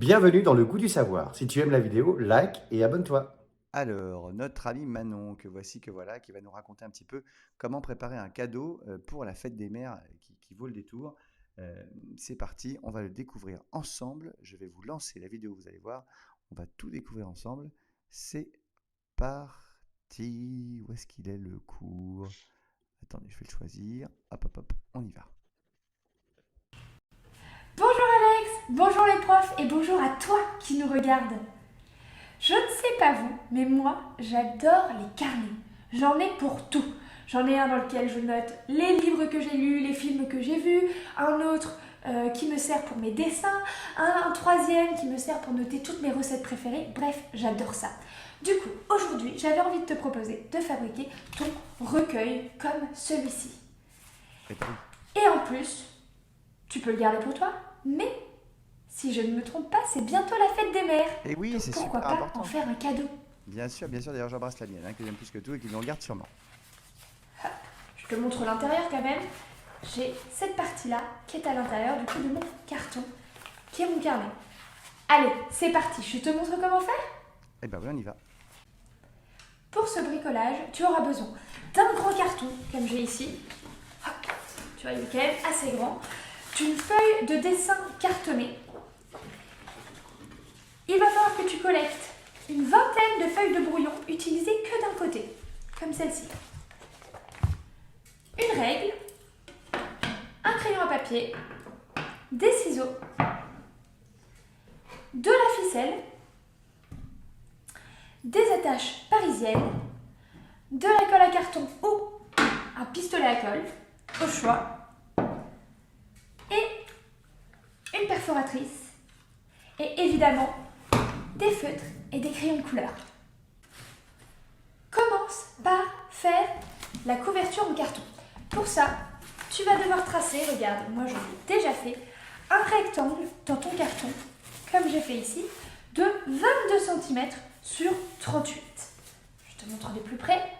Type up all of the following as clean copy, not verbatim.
Bienvenue dans le goût du savoir. Si tu aimes la vidéo, like et abonne-toi. Alors, notre ami Manon, que voici, que voilà, qui va nous raconter un petit peu comment préparer un cadeau pour la fête des mères qui vaut le détour. C'est parti, on va le découvrir ensemble. Je vais vous lancer la vidéo, vous allez voir. On va tout découvrir ensemble. C'est parti. Où est-ce qu'il est le cours? Attendez, je vais le choisir. Hop, hop, hop, on y va. Bonjour Alex, bonjour les profs et bonjour à toi qui nous regarde. Je ne sais pas vous, mais moi j'adore les carnets. J'en ai pour tout. J'en ai un dans lequel je note les livres que j'ai lus, les films que j'ai vus, un autre qui me sert pour mes dessins, un troisième qui me sert pour noter toutes mes recettes préférées. Bref, j'adore ça. Du coup, aujourd'hui, j'avais envie de te proposer de fabriquer ton recueil comme celui-ci. Eh ben oui. Et en plus, tu peux le garder pour toi, mais si je ne me trompe pas, c'est bientôt la fête des mères. Et oui, Donc c'est pourquoi super pas important. en faire un cadeau? Bien sûr, d'ailleurs j'embrasse la mienne, que j'aime plus que tout et qui nous regarde sûrement. Hop, je te montre l'intérieur quand même. J'ai cette partie-là qui est à l'intérieur du coup de mon carton, qui est mon carnet. Allez, c'est parti, je te montre comment faire. Eh ben oui, on y va. Pour ce bricolage, tu auras besoin d'un grand carton, comme j'ai ici. Hop, tu vois, il est quand même assez grand. D'une feuille de dessin cartonnée. Il va falloir que tu collectes une vingtaine de feuilles de brouillon utilisées que d'un côté, comme celle-ci. Une règle, un crayon à papier, des ciseaux, de la ficelle, des attaches parisiennes, de la colle à carton ou un pistolet à colle, au choix, et une perforatrice, et évidemment des feutres et des crayons de couleur. Commence par faire la couverture en carton. Pour ça, tu vas devoir tracer, regarde, moi je l'ai déjà fait, un rectangle dans ton carton, comme j'ai fait ici, de 22 cm sur 38. Je te montre de plus près.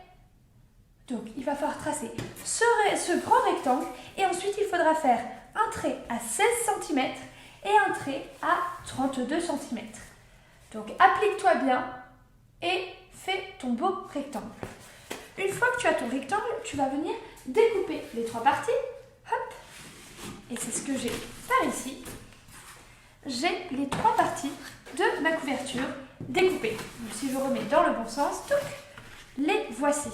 Donc il va falloir tracer ce grand rectangle et ensuite il faudra faire un trait à 16 cm et un trait à 32 cm. Donc applique-toi bien et fais ton beau rectangle. Une fois que tu as ton rectangle, tu vas venir découper les trois parties. Hop. Et c'est ce que j'ai par ici. J'ai les trois parties de ma couverture découpées. Donc si je remets dans le bon sens, touc, les voici.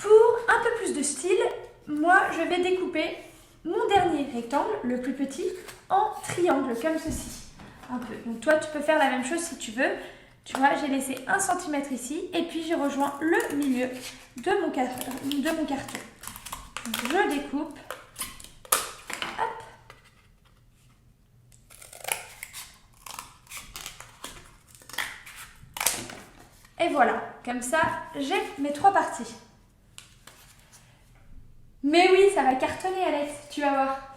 Pour un peu plus de style, moi je vais découper mon dernier rectangle, le plus petit, en triangle comme ceci. Un peu. Donc toi tu peux faire la même chose si tu veux. Tu vois, j'ai laissé 1 cm ici et puis j'ai rejoint le milieu de mon carton. Donc je découpe. Hop. Et voilà, comme ça j'ai mes trois parties. Mais oui, ça va cartonner Alex, tu vas voir.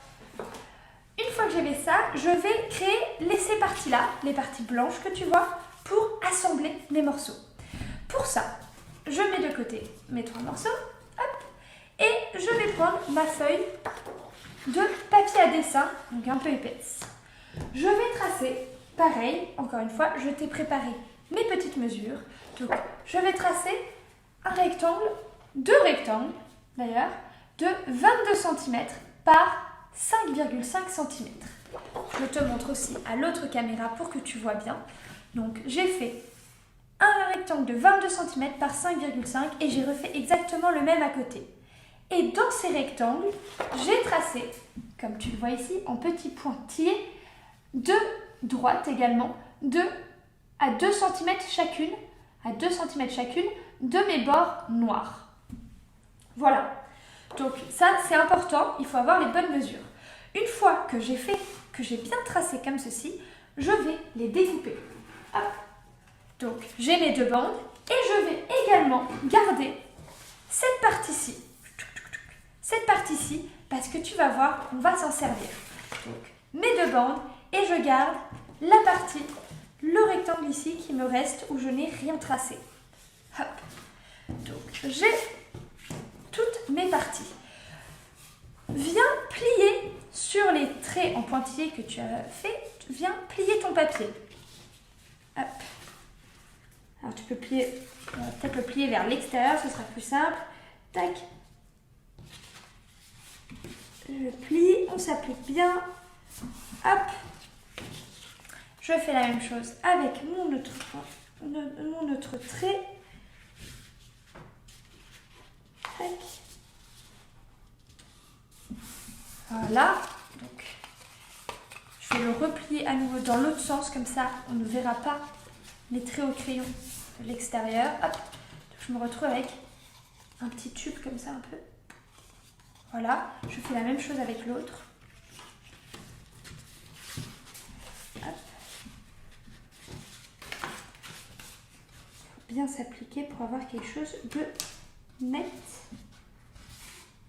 Une fois que j'ai fait ça, je vais créer ces parties-là, les parties blanches que tu vois, pour assembler mes morceaux. Pour ça, je mets de côté mes trois morceaux, hop, et je vais prendre ma feuille de papier à dessin, donc un peu épaisse. Je vais tracer, pareil, encore une fois, je t'ai préparé mes petites mesures. Donc, je vais tracer un rectangle, deux rectangles d'ailleurs, de 22 cm par 5,5 cm. Je te montre aussi à l'autre caméra pour que tu vois bien. Donc j'ai fait un rectangle de 22 cm par 5,5 et j'ai refait exactement le même à côté. Et dans ces rectangles, j'ai tracé, comme tu le vois ici, en petits pointillés, de droite également, à 2 cm chacune, de mes bords noirs. Voilà. Donc ça c'est important, il faut avoir les bonnes mesures. Une fois que j'ai bien tracé comme ceci, je vais les découper. Hop. Donc j'ai mes deux bandes et je vais également garder cette partie-ci. Cette partie-ci parce que tu vas voir, on va s'en servir. Donc mes deux bandes et je garde la partie, le rectangle ici qui me reste où je n'ai rien tracé. Hop. Donc j'ai toutes mes parties. Viens plier sur les traits en pointillés que tu as fait. viens plier ton papier. Hop. Alors tu peux plier, on va peut-être le plier vers l'extérieur, ce sera plus simple. Tac. Je plie, on s'applique bien. Hop. Je fais la même chose avec mon autre trait. Tac. Voilà. Donc, je vais le replier à nouveau dans l'autre sens, comme ça on ne verra pas les traits au crayon de l'extérieur. Hop. Donc, je me retrouve avec un petit tube comme ça un peu. Voilà. Je fais la même chose avec l'autre. Bien s'appliquer pour avoir quelque chose de net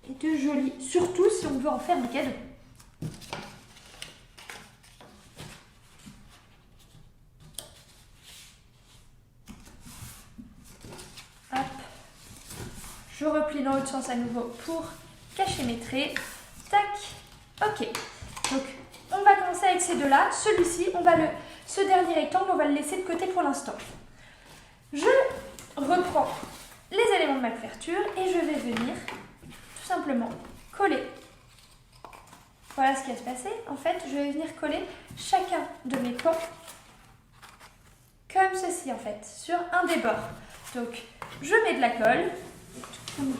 et de joli, surtout si on veut en faire des cadeaux. Hop. Je replie dans l'autre sens à nouveau pour cacher mes traits. Tac. Ok. Donc on va commencer avec ces deux là. Celui-ci, ce dernier rectangle, on va le laisser de côté pour l'instant. Je reprends les éléments de ma couverture et je vais venir tout simplement coller. Voilà ce qui va se passer. En fait, je vais venir coller chacun de mes pans comme ceci en fait, sur un des bords. Donc, je mets de la colle.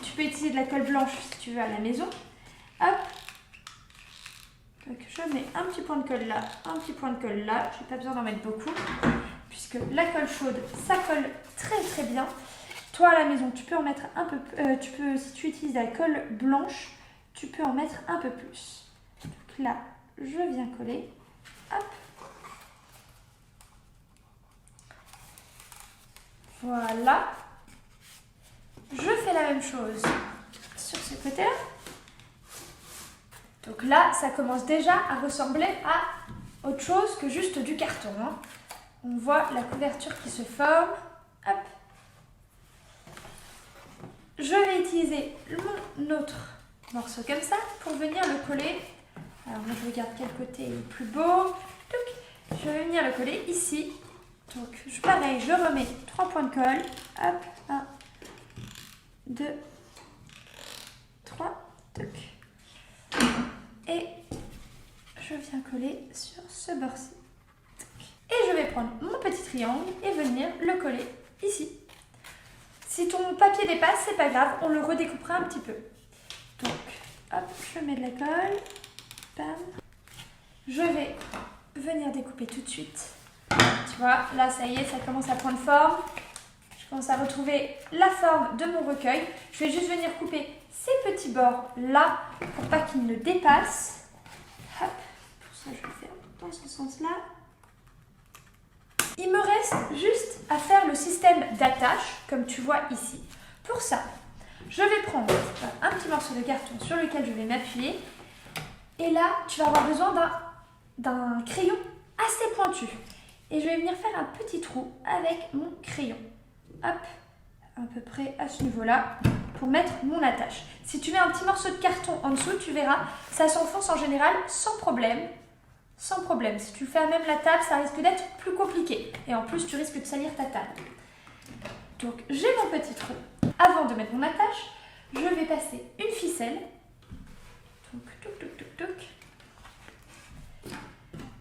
Tu peux utiliser de la colle blanche si tu veux à la maison. Hop. Donc, je mets un petit point de colle là, un petit point de colle là. Je n'ai pas besoin d'en mettre beaucoup, puisque la colle chaude, ça colle très très bien. Toi à la maison, tu peux en mettre un peu, si tu utilises de la colle blanche, tu peux en mettre un peu plus. Donc là, je viens coller. Hop. Voilà. Je fais la même chose sur ce côté-là. Donc là, ça commence déjà à ressembler à autre chose que juste du carton, hein. On voit la couverture qui se forme. Hop. Je vais utiliser mon autre morceau comme ça pour venir le coller. Alors moi je regarde quel côté est le plus beau. Donc, je vais venir le coller ici. Donc pareil, je remets 3 points de colle. Hop, 1, 2, 3. Donc. Et je viens coller sur ce bord-ci. Et je vais prendre mon petit triangle et venir le coller ici. Si ton papier dépasse, c'est pas grave, on le redécoupera un petit peu. Donc, hop, je mets de la colle. Bam. Je vais venir découper tout de suite. Tu vois, là, ça y est, ça commence à prendre forme. Je commence à retrouver la forme de mon recueil. Je vais juste venir couper ces petits bords là pour pas qu'ils ne dépassent. Hop, pour ça, je vais le faire dans ce sens-là. Il me reste juste à faire le système d'attache, comme tu vois ici. Pour ça, je vais prendre un petit morceau de carton sur lequel je vais m'appuyer. Et là, tu vas avoir besoin d'un crayon assez pointu. Et je vais venir faire un petit trou avec mon crayon. Hop, à peu près à ce niveau-là, pour mettre mon attache. Si tu mets un petit morceau de carton en dessous, tu verras, ça s'enfonce en général sans problème. Sans problème. Si tu fais à même la table, ça risque d'être plus compliqué. Et en plus, tu risques de salir ta table. Donc, j'ai mon petit trou. Avant de mettre mon attache, je vais passer une ficelle. Donc, touc, touc, touc, touc.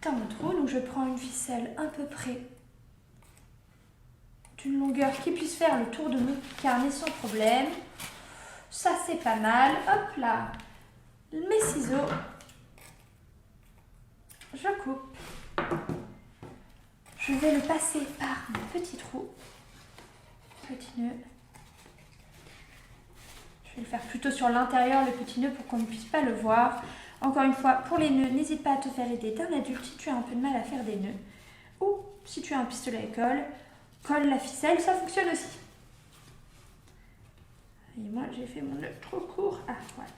Dans mon trou. Donc, je prends une ficelle à peu près d'une longueur qui puisse faire le tour de mon carnet sans problème. Ça, c'est pas mal. Hop là. Mes ciseaux. Je coupe. Je vais le passer par mon petit trou. Petit nœud. Je vais le faire plutôt sur l'intérieur, le petit nœud, pour qu'on ne puisse pas le voir. Encore une fois, pour les nœuds, n'hésite pas à te faire aider d'un adulte si tu as un peu de mal à faire des nœuds. Ou si tu as un pistolet à colle, colle la ficelle, ça fonctionne aussi. Et moi, j'ai fait mon nœud trop court. Ah, voilà.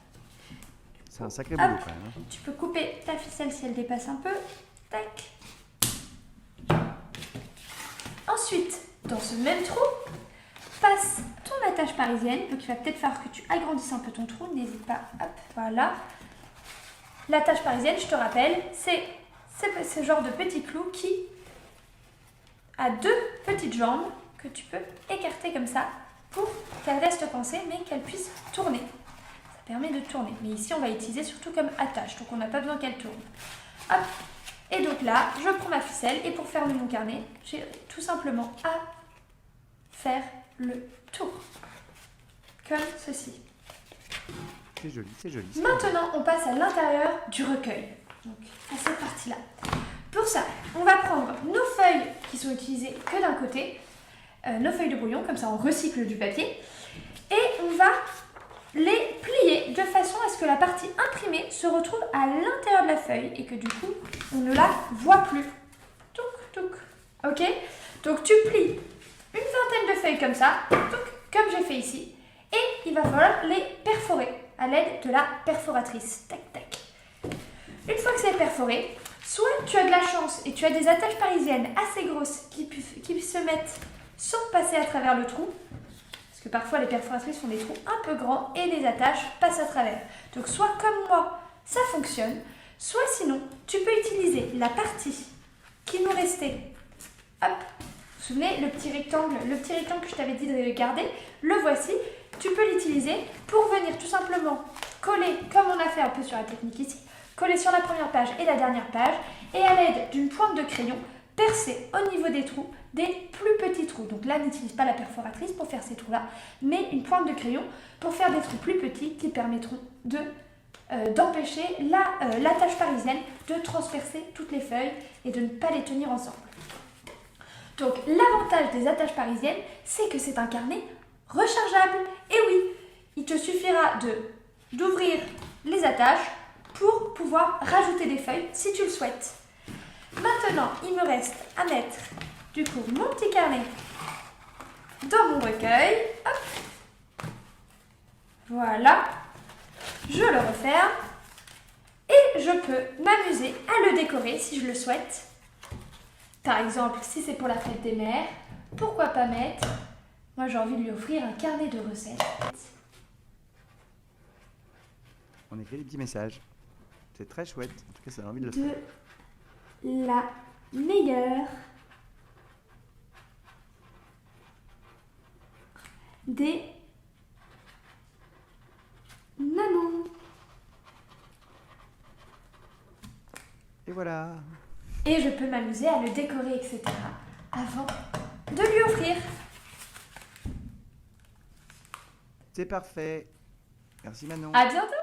C'est un sacré boulot quand même. Hein. Tu peux couper ta ficelle si elle dépasse un peu. Tac. Ensuite, dans ce même trou, passe ton attache parisienne. Donc il va peut-être falloir que tu agrandisses un peu ton trou. N'hésite pas. Hop, voilà. L'attache parisienne, je te rappelle, c'est c'est ce genre de petit clou qui a deux petites jambes que tu peux écarter comme ça pour qu'elle reste coincée mais qu'elle puisse tourner. Ça permet de tourner. Mais ici, on va l'utiliser surtout comme attache, donc on n'a pas besoin qu'elle tourne. Hop. Et donc là, je prends ma ficelle et pour fermer mon carnet, j'ai tout simplement à faire le tour. Comme ceci. C'est joli, c'est joli. Maintenant, on passe à l'intérieur du recueil. Donc, à cette partie-là. Pour ça, on va prendre nos feuilles qui sont utilisées que d'un côté, nos feuilles de brouillon, comme ça on recycle du papier, et on va les plier de façon à ce que la partie imprimée se retrouve à l'intérieur de la feuille et que du coup, on ne la voit plus. Touc, touc. Ok? Donc tu plies une vingtaine de feuilles comme ça, touc, comme j'ai fait ici, et il va falloir les perforer à l'aide de la perforatrice. Tac, tac. Une fois que c'est perforé, soit tu as de la chance et tu as des attaches parisiennes assez grosses qui se mettent sans passer à travers le trou, parce que parfois les perforatrices font des trous un peu grands et les attaches passent à travers. Donc soit comme moi, ça fonctionne, soit sinon, tu peux utiliser la partie qui nous restait. Hop, vous vous souvenez, le petit rectangle que je t'avais dit de garder, le voici. Tu peux l'utiliser pour venir tout simplement coller, comme on a fait un peu sur la technique ici, coller sur la première page et la dernière page, et à l'aide d'une pointe de crayon, percer au niveau des trous des plus petits trous. Donc là, n'utilise pas la perforatrice pour faire ces trous-là, mais une pointe de crayon pour faire des trous plus petits qui permettront d'empêcher l'attache parisienne de transpercer toutes les feuilles et de ne pas les tenir ensemble. Donc l'avantage des attaches parisiennes, c'est que c'est un carnet rechargeable. Et oui, il te suffira d'ouvrir les attaches pour pouvoir rajouter des feuilles si tu le souhaites. Maintenant, il me reste à mettre du coup mon petit carnet dans mon recueil. Hop. Voilà, je le referme et je peux m'amuser à le décorer si je le souhaite. Par exemple, si c'est pour la fête des mères, pourquoi pas mettre, moi j'ai envie de lui offrir un carnet de recettes. On écrit des petits messages. C'est très chouette. En tout cas, ça donne envie de le faire. De la meilleure des mamans. Et voilà. Et je peux m'amuser à le décorer, etc. avant de lui offrir. C'est parfait. Merci Manon. À bientôt!